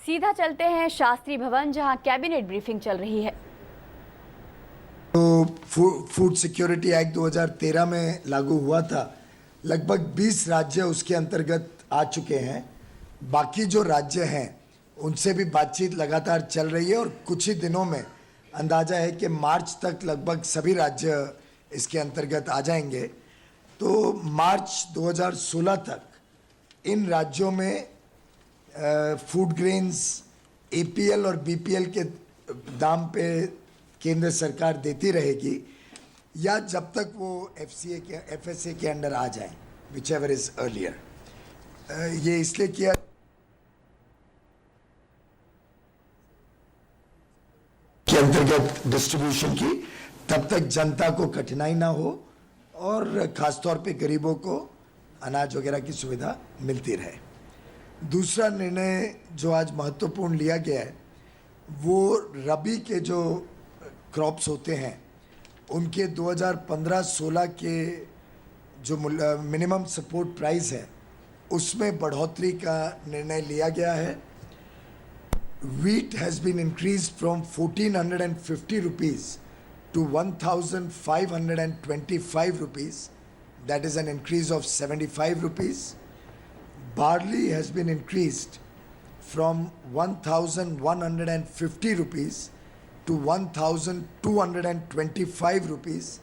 सीधा चलते हैं शास्त्री भवन, जहां कैबिनेट ब्रीफिंग चल रही है। तो फूड सिक्योरिटी एक्ट 2013 में लागू हुआ था। लगभग 20 राज्य उसके अंतर्गत आ चुके हैं। बाकी जो राज्य हैं उनसे भी बातचीत लगातार चल रही है और कुछ ही दिनों में अंदाजा है कि मार्च तक लगभग सभी राज्य इसके अंतर्गत आ जाएंगे। तो मार्च 2016 तक इन राज्यों में फूड ग्रेन्स एपीएल और बीपीएल के दाम पे केंद्र सरकार देती रहेगी, या जब तक वो एफएसए के अंडर आ जाए, विच एवर इज अर्लियर। ये इसलिए किया के अंतर्गत डिस्ट्रीब्यूशन की, तब तक जनता को कठिनाई ना हो और खासतौर पे गरीबों को अनाज वगैरह की सुविधा मिलती रहे। दूसरा निर्णय जो आज महत्वपूर्ण लिया गया है वो रबी के जो क्रॉप्स होते हैं उनके 2015-16 के जो मिनिमम सपोर्ट प्राइस है उसमें बढ़ोतरी का निर्णय लिया गया है। Wheat has been increased from 1450 rupees to 1525 rupees. That is an increase of 75 rupees. Barley has been increased from 1150 rupees to 1225 rupees.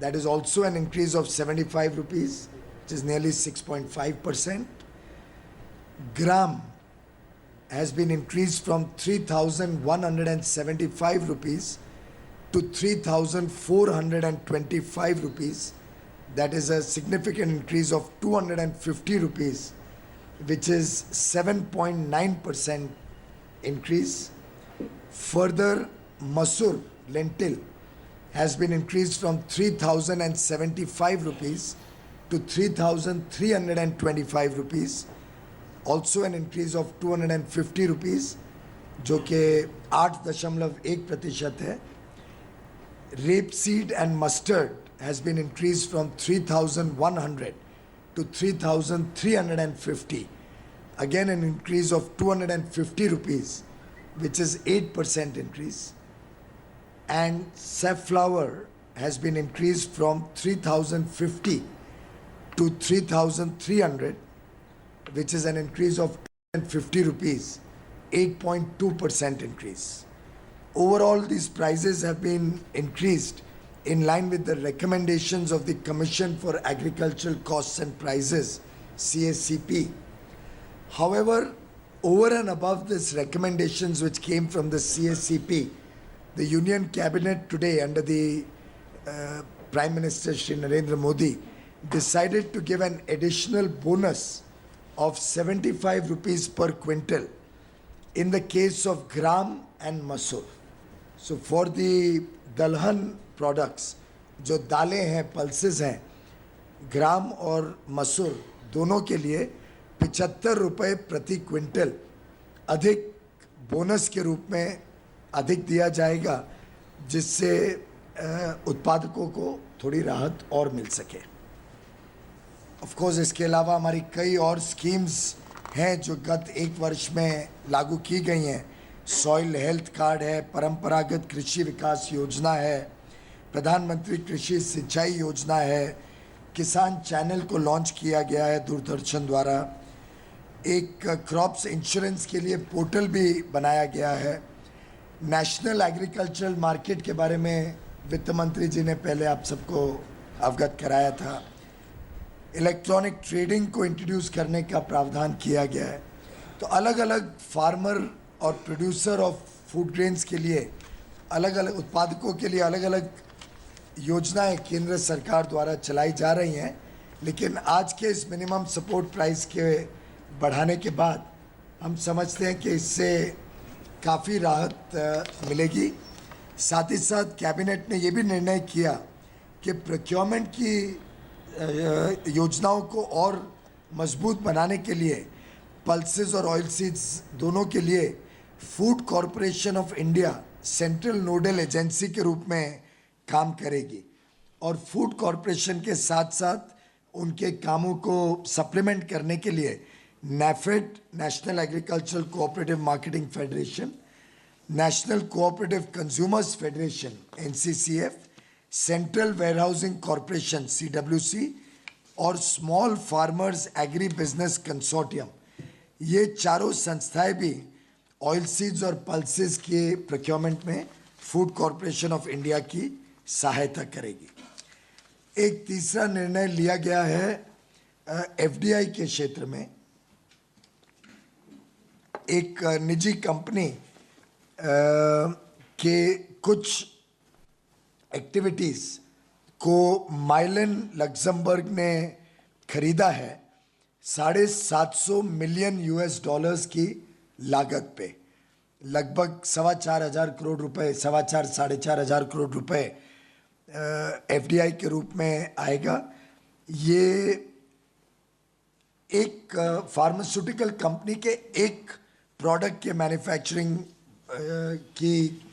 That is also an increase of 75 rupees, which is nearly 6.5%. Gram has been increased from 3,175 rupees to 3,425 rupees. That is a significant increase of 250 rupees, which is 7.9% increase. Further, Masur lentil has been increased from 3,075 rupees to 3,325 rupees. Also an increase of 250 rupees, जो कि 8.1% है. Rapeseed and mustard has been increased from 3,100 to 3,350. Again an increase of 250 rupees, which is 8% increase. And safflower has been increased from 3,050 to 3,300, which is an increase of 250 rupees, 8.2% increase. Overall, these prices have been increased in line with the recommendations of the Commission for Agricultural Costs and Prices, CACP. However, over and above these recommendations which came from the CACP, the Union Cabinet today under the Prime Minister Shri Narendra Modi decided to give an additional bonus of 75 rupees per quintal in the case of gram and masoor. So for the dalhan products, जो दालें हैं, pulses हैं, ग्राम और मसूर दोनों के लिए 75 रुपये प्रति क्विंटल अधिक बोनस के रूप में अधिक दिया जाएगा, जिससे उत्पादकों को थोड़ी राहत और मिल सके। ऑफ कोर्स इसके अलावा हमारी कई और स्कीम्स हैं जो गत एक वर्ष में लागू की गई हैं। सॉइल हेल्थ कार्ड है, परंपरागत कृषि विकास योजना है, प्रधानमंत्री कृषि सिंचाई योजना है, किसान चैनल को लॉन्च किया गया है दूरदर्शन द्वारा, एक क्रॉप्स इंश्योरेंस के लिए पोर्टल भी बनाया गया है, नेशनल एग्रीकल्चरल मार्केट के बारे में वित्त मंत्री जी ने पहले आप सबको अवगत कराया था, इलेक्ट्रॉनिक ट्रेडिंग को इंट्रोड्यूस करने का प्रावधान किया गया है। तो अलग अलग फार्मर और प्रोड्यूसर ऑफ फूड ग्रेन्स के लिए, अलग अलग उत्पादकों के लिए अलग अलग योजनाएं केंद्र सरकार द्वारा चलाई जा रही हैं। लेकिन आज के इस मिनिमम सपोर्ट प्राइस के बढ़ाने के बाद हम समझते हैं कि इससे काफ़ी राहत मिलेगी। साथ ही साथ कैबिनेट ने ये भी निर्णय किया कि प्रोक्योरमेंट की योजनाओं को और मजबूत बनाने के लिए पल्सेस और ऑयल सीड्स दोनों के लिए food corporation of India central nodal agency के रूप में काम करेगी और फूड कॉरपोरेशन के साथ साथ उनके कामों को सप्लीमेंट करने के लिए NAFED, National Agricultural Cooperative Marketing Federation, National Cooperative Consumers Federation, NCCF, Central Warehousing Corporation, CWC, और small farmers agri business consortium, ये चारों संस्थाएं भी ऑयल सीड्स और पल्सेस के प्रोक्योरमेंट में फूड कॉरपोरेशन ऑफ इंडिया की सहायता करेगी। एक तीसरा निर्णय लिया गया है एफडीआई के क्षेत्र में। एक निजी कंपनी के कुछ एक्टिविटीज को माइलन लग्जमबर्ग ने खरीदा है $750 मिलियन की लागत पे, लगभग 4,500 करोड़ रुपए, 4,500-4,500 करोड़ रुपए एफडीआई के रूप में आएगा। ये एक फार्मास्यूटिकल कंपनी के एक प्रोडक्ट के मैन्युफैक्चरिंग की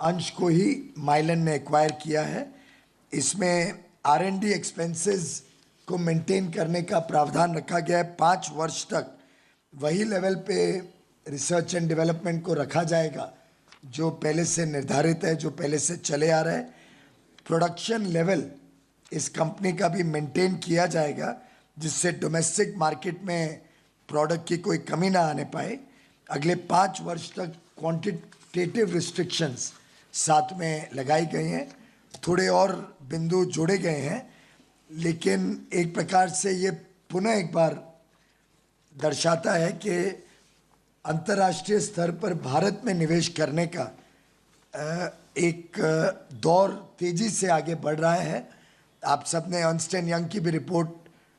अंश को ही माइलन ने एक्वायर किया है। इसमें R&D एक्सपेंसेस को मेंटेन करने का प्रावधान रखा गया है। 5 वर्ष तक वही लेवल पे रिसर्च एंड डेवलपमेंट को रखा जाएगा जो पहले से निर्धारित है, जो पहले से चले आ रहा है। प्रोडक्शन लेवल इस कंपनी का भी मेंटेन किया जाएगा जिससे डोमेस्टिक मार्केट में प्रोडक्ट की कोई कमी ना आने पाए। अगले 5 वर्ष तक क्वांटिटेटिव रिस्ट्रिक्शंस साथ में लगाई गई हैं, थोड़े और बिंदु जोड़े गए हैं, लेकिन एक प्रकार से ये पुनः एक बार दर्शाता है कि अंतर्राष्ट्रीय स्तर पर भारत में निवेश करने का एक दौर तेजी से आगे बढ़ रहा है। आप सबने अर्नस्ट एंड यंग की भी रिपोर्ट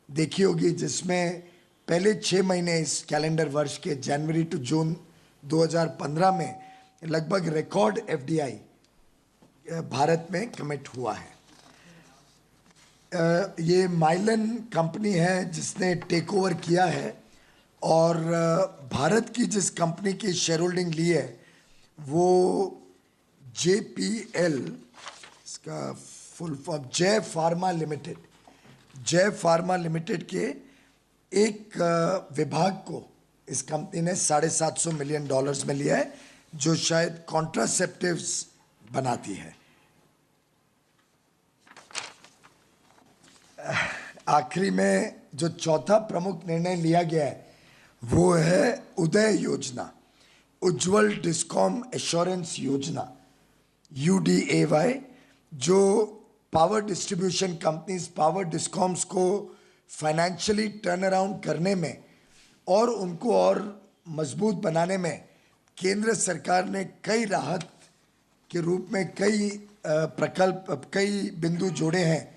देखी होगी जिसमें पहले 6 महीने इस कैलेंडर वर्ष के जनवरी टू जून 2015 में लगभग रिकॉर्ड एफडीआई भारत में कमिट हुआ है। ये माइलन कंपनी है जिसने टेक ओवर किया है और भारत की जिस कंपनी की शेयर होल्डिंग ली है वो JPL, इसका फुल फॉर्म जय फार्मा लिमिटेड, जय फार्मा लिमिटेड के एक विभाग को इस कंपनी ने $750 मिलियन में लिया है जो शायद कॉन्ट्रासेप्टिव्स बनाती है। आखिरी में जो चौथा प्रमुख निर्णय लिया गया है वो है उदय योजना, उज्ज्वल डिस्कॉम एश्योरेंस योजना, UDAY, जो power distribution companies, power discoms को फाइनेंशियली टर्न अराउंड करने में और उनको और मजबूत बनाने में केंद्र सरकार ने कई राहत के रूप में कई प्रकल्प, कई बिंदु जोड़े हैं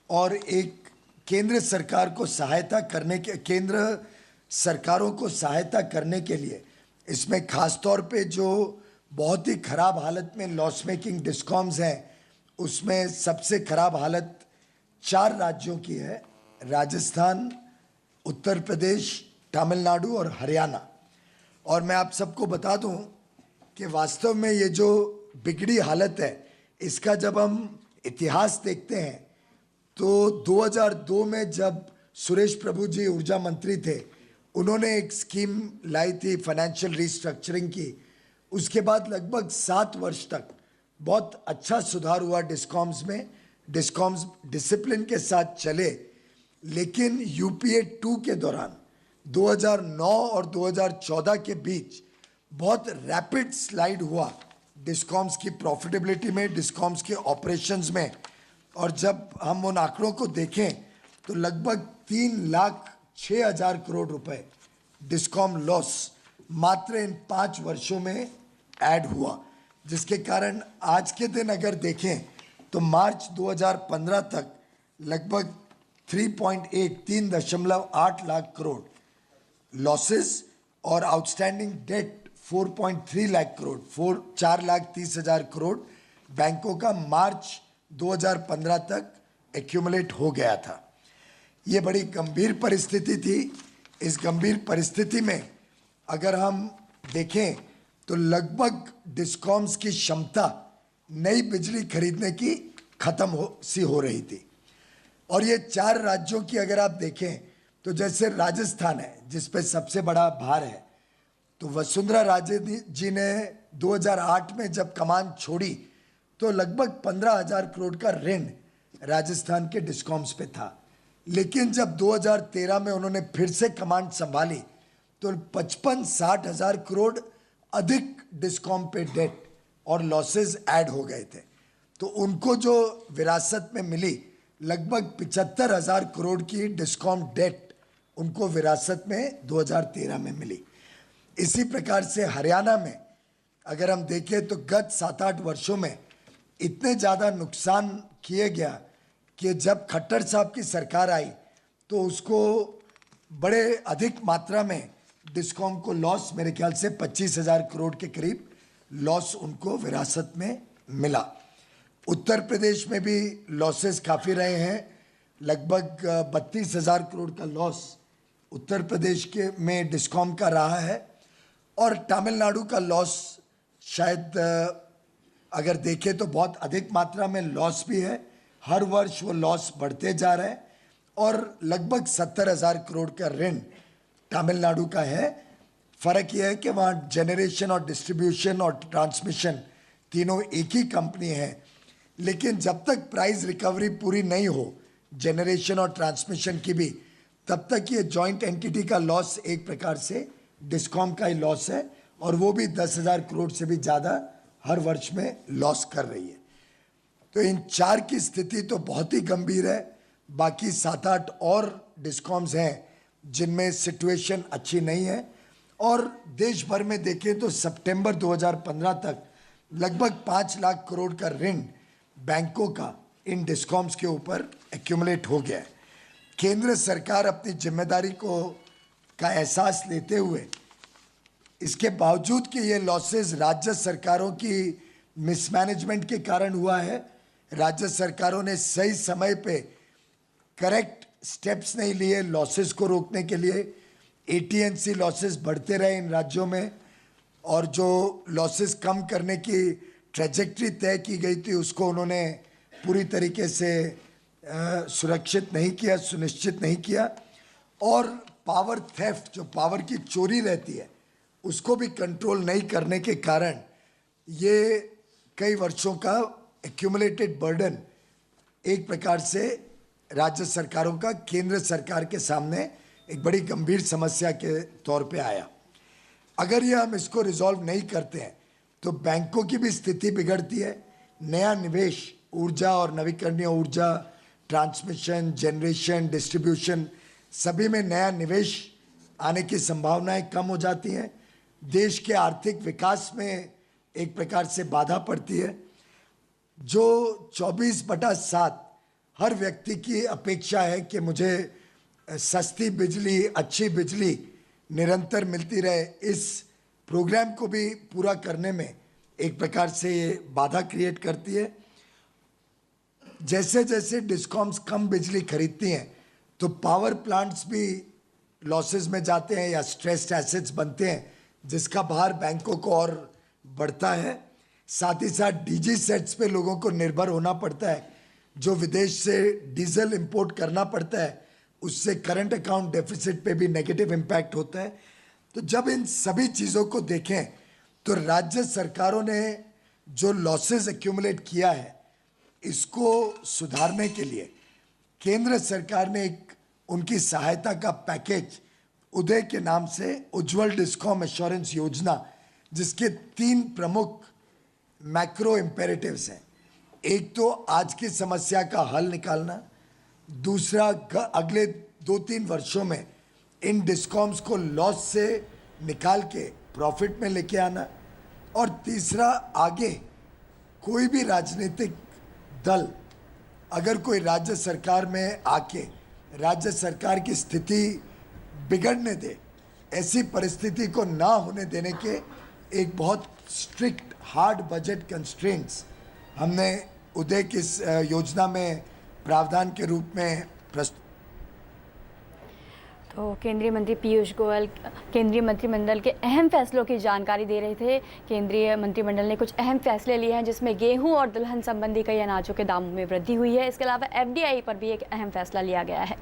और एक केंद्र सरकार को सहायता करने के, केंद्र सरकारों को सहायता करने के लिए इसमें खास तौर पे जो बहुत ही खराब हालत में लॉस मेकिंग डिस्कॉम्स हैं उसमें सबसे खराब हालत 4 राज्यों की है, राजस्थान, उत्तर प्रदेश, तमिलनाडु और हरियाणा। और मैं आप सबको बता दूं कि वास्तव में ये जो बिगड़ी हालत है इसका जब हम इतिहास देखते हैं तो 2002 में जब सुरेश प्रभु जी ऊर्जा मंत्री थे उन्होंने एक स्कीम लाई थी फाइनेंशियल रिस्ट्रक्चरिंग की। उसके बाद लगभग 7 वर्ष तक बहुत अच्छा सुधार हुआ डिस्कॉम्स में, डिस्कॉम्स डिसिप्लिन के साथ चले, लेकिन यूपीए 2 के दौरान 2009 और 2014 के बीच बहुत रैपिड स्लाइड हुआ डिस्कॉम्स की प्रॉफिटेबिलिटी में, डिस्कॉम्स के ऑपरेशंस में। और जब हम उन आंकड़ों को देखें तो लगभग 3,06,000 करोड़ रुपए डिस्कॉम लॉस मात्र इन 5 वर्षों में ऐड हुआ, जिसके कारण आज के दिन अगर देखें तो मार्च 2015 तक लगभग 3.8 लाख करोड़ लॉसेस और आउटस्टैंडिंग डेट 4.3 लाख करोड़, 4,30,000 करोड़ बैंकों का मार्च 2015 तक एक्यूमुलेट हो गया था। ये बड़ी गंभीर परिस्थिति थी। इस गंभीर परिस्थिति में अगर हम देखें तो लगभग डिस्कॉम्स की क्षमता नई बिजली खरीदने की खत्म हो रही थी। और ये 4 राज्यों की अगर आप देखें तो जैसे राजस्थान है जिस पे सबसे बड़ा भार है, तो वसुंधरा राजे जी ने 2008 में जब कमान छोड़ी तो लगभग 15,000 करोड़ का ऋण राजस्थान के डिस्कॉम्स पे था। लेकिन जब 2013 में उन्होंने फिर से कमान संभाली तो 55-60 हजार करोड़ अधिक डिस्कॉम पे डेट और लॉसेस ऐड हो गए थे। तो उनको जो विरासत में मिली लगभग 75,000 करोड़ की डिस्कॉम डेट उनको विरासत में 2013 में मिली। इसी प्रकार से हरियाणा में अगर हम देखें तो गत 7-8 वर्षों में इतने ज़्यादा नुकसान किए गया कि जब खट्टर साहब की सरकार आई तो उसको बड़े अधिक मात्रा में डिस्कॉम को लॉस, मेरे ख्याल से 25,000 करोड़ के करीब लॉस उनको विरासत में मिला। उत्तर प्रदेश में भी लॉसेस काफ़ी रहे हैं, लगभग 32,000 करोड़ का लॉस उत्तर प्रदेश के में डिस्कॉम का रहा है। और तमिलनाडु का लॉस शायद अगर देखें तो बहुत अधिक मात्रा में लॉस भी है, हर वर्ष वो लॉस बढ़ते जा रहे हैं और लगभग 70,000 करोड़ का ऋण तमिलनाडु का है। फर्क यह है कि वहाँ जनरेशन और डिस्ट्रीब्यूशन और ट्रांसमिशन तीनों एक ही कंपनी है, लेकिन जब तक प्राइस रिकवरी पूरी नहीं हो जनरेशन और ट्रांसमिशन की भी, तब तक ये जॉइंट एंटिटी का लॉस एक प्रकार से डिस्कॉम का ही लॉस है और वो भी 10,000 करोड़ से भी ज़्यादा हर वर्ष में लॉस कर रही है। तो इन चार की स्थिति तो बहुत ही गंभीर है। बाकी 7-8 और डिस्कॉम्स हैं जिनमें सिचुएशन अच्छी नहीं है। और देश भर में देखें तो सितंबर 2015 तक लगभग 5 लाख करोड़ का ऋण बैंकों का इन डिस्कॉम्स के ऊपर एक्यूमुलेट हो गया है। केंद्र सरकार अपनी जिम्मेदारी का एहसास लेते हुए, इसके बावजूद कि ये लॉसेस राज्य सरकारों की मिसमैनेजमेंट के कारण हुआ है, राज्य सरकारों ने सही समय पे करेक्ट स्टेप्स नहीं लिए लॉसेस को रोकने के लिए। AT&C लॉसेस बढ़ते रहे इन राज्यों में और जो लॉसेस कम करने की ट्रेजेक्ट्री तय की गई थी उसको उन्होंने पूरी तरीके से सुरक्षित नहीं किया, सुनिश्चित नहीं किया। और पावर थेफ्ट, जो पावर की चोरी रहती है, उसको भी कंट्रोल नहीं करने के कारण ये कई वर्षों का एक्यूमुलेटेड बर्डन एक प्रकार से राज्य सरकारों का केंद्र सरकार के सामने एक बड़ी गंभीर समस्या के तौर पे आया। अगर ये हम इसको रिजॉल्व नहीं करते हैं तो बैंकों की भी स्थिति बिगड़ती है। नया निवेश ऊर्जा और नवीकरणीय ऊर्जा, ट्रांसमिशन, जनरेशन, डिस्ट्रीब्यूशन, सभी में नया निवेश आने की संभावनाएं कम हो जाती हैं। देश के आर्थिक विकास में एक प्रकार से बाधा पड़ती है। जो 24/7 हर व्यक्ति की अपेक्षा है कि मुझे सस्ती बिजली, अच्छी बिजली निरंतर मिलती रहे, इस प्रोग्राम को भी पूरा करने में एक प्रकार से ये बाधा क्रिएट करती है। जैसे जैसे डिस्कॉम्स कम बिजली खरीदती हैं तो पावर प्लांट्स भी लॉसेस में जाते हैं या स्ट्रेस्ड एसेट्स बनते हैं, जिसका भार बैंकों को और बढ़ता है। साथ ही साथ डीजी सेट्स पे लोगों को निर्भर होना पड़ता है। जो विदेश से डीजल इंपोर्ट करना पड़ता है उससे करंट अकाउंट डेफिसिट पे भी नेगेटिव इम्पैक्ट होता है। तो जब इन सभी चीज़ों को देखें तो राज्य सरकारों ने जो लॉसेस एक्यूमुलेट किया है इसको सुधारने के लिए केंद्र सरकार ने एक उनकी सहायता का पैकेज उदय के नाम से उज्ज्वल डिस्कॉम एश्योरेंस योजना, जिसके 3 प्रमुख मैक्रो इम्पेरेटिव्स हैं। एक तो आज की समस्या का हल निकालना, दूसरा अगले 2-3 वर्षों में इन डिस्कॉम्स को लॉस से निकाल के प्रॉफिट में लेके आना, और तीसरा आगे कोई भी राजनीतिक दल अगर कोई राज्य सरकार में आके राज्य सरकार की स्थिति बिगड़ने दे, ऐसी परिस्थिति को ना होने देने के एक बहुत स्ट्रिक्ट हार्ड बजट कंस्ट्रेंट्स हमने उदय की योजना में प्रावधान के रूप में प्रस्तुत। तो केंद्रीय मंत्री पीयूष गोयल केंद्रीय मंत्रिमंडल के अहम फैसलों की जानकारी दे रहे थे। केंद्रीय मंत्रिमंडल ने कुछ अहम फैसले लिए हैं जिसमें गेहूं और दलहन संबंधी कई अनाजों के दामों में वृद्धि हुई है। इसके अलावा FDI पर भी एक अहम फैसला लिया गया है।